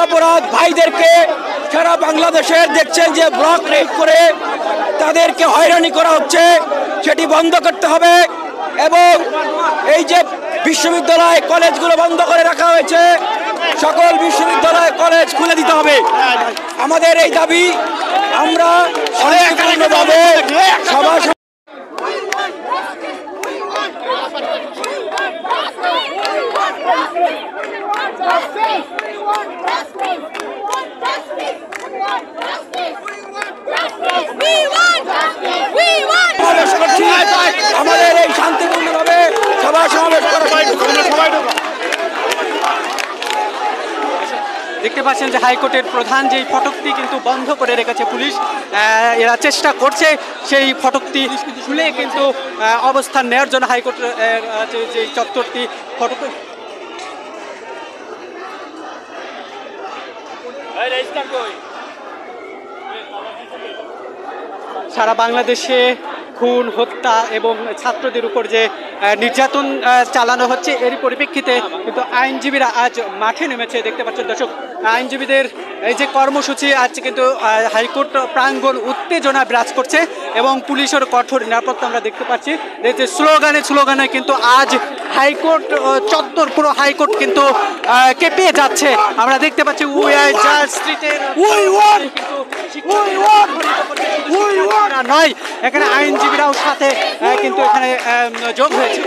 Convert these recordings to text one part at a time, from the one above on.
নিরপরাধ ভাইদেরকে সারা বাংলাদেশের দেখছেন যে ব্লক রেড করে তাদেরকে হয়রানি করা হচ্ছে, সেটি বন্ধ করতে হবে। এবং এই যে বিশ্ববিদ্যালয় কলেজগুলো বন্ধ করে রাখা হয়েছে, সকল বিশ্ববিদ্যালয় কলেজ খুলে দিতে হবে। আমাদের এই দাবি আমরা শান্তিপূর্ণভাবে সভা আমাদের এই শান্তিপূর্ণভাবে সভা সমাবেশ করা। দেখতে পাচ্ছেন যে হাইকোর্টের প্রধান যেই ফটকটি কিন্তু বন্ধ করে রেখেছে পুলিশ, এরা চেষ্টা করছে সেই ফটকটি খুলে কিন্তু অবস্থান নেওয়ার জন্য হাইকোর্টের যে চত্বরটি ফটক। সারা বাংলাদেশে খুন, হত্যা এবং ছাত্রদের উপর যে নির্যাতন চালানো হচ্ছে, এরই পরিপ্রেক্ষিতে কিন্তু আইনজীবীরা আজ মাঠে নেমেছে। দেখতে পাচ্ছেন দর্শক, আইনজীবীদের এই যে কর্মসূচি আজ কিন্তু হাইকোর্ট প্রাঙ্গণ উত্তেজনা বিরাজ করছে এবং পুলিশের কঠোর নিরাপত্তা আমরা দেখতে পাচ্ছি। এই যে স্লোগানে কিন্তু আজ হাইকোর্ট চত্বর, পুরো হাইকোর্ট কিন্তু কেঁপে যাচ্ছে। আমরা দেখতে পাচ্ছি নয়, এখানে আইনজীবীরাও সাথে কিন্তু এখানে যোগ হয়েছে।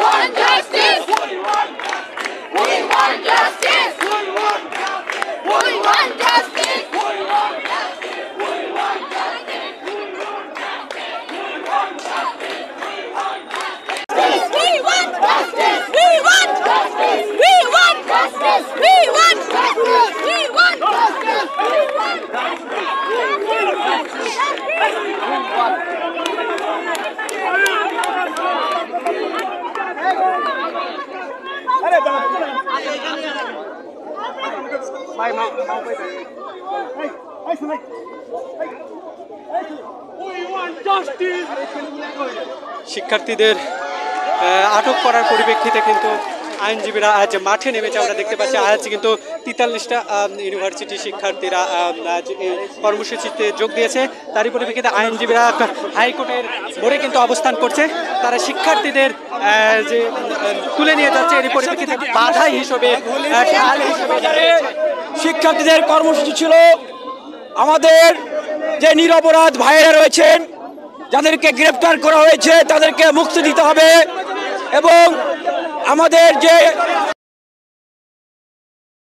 শিক্ষার্থীদের আটক করার পরিপ্রেক্ষিতে কিন্তু আইনজীবীরা আজ মাঠে নেমেছে। আমরা দেখতে পাচ্ছি আজ কিন্তু 43টা ইউনিভার্সিটি শিক্ষার্থীরা আজ এই কর্মসূচিতে যোগ দিয়েছে। তারই পরিপ্রেক্ষিতে আইনজীবীরা হাইকোর্টের মোড়ে কিন্তু অবস্থান করছে। তারা শিক্ষার্থীদের যে তুলে নিয়ে যাচ্ছে, এর পরিপ্রেক্ষিতে বাধা হিসেবে শিক্ষার্থীদের কর্মসূচি ছিল আমাদের যে নিরপরাধ ভাইয়েরা রয়েছেন, যাদেরকে গ্রেপ্তার করা হয়েছে তাদেরকে মুক্তি দিতে হবে এবং আমাদের যে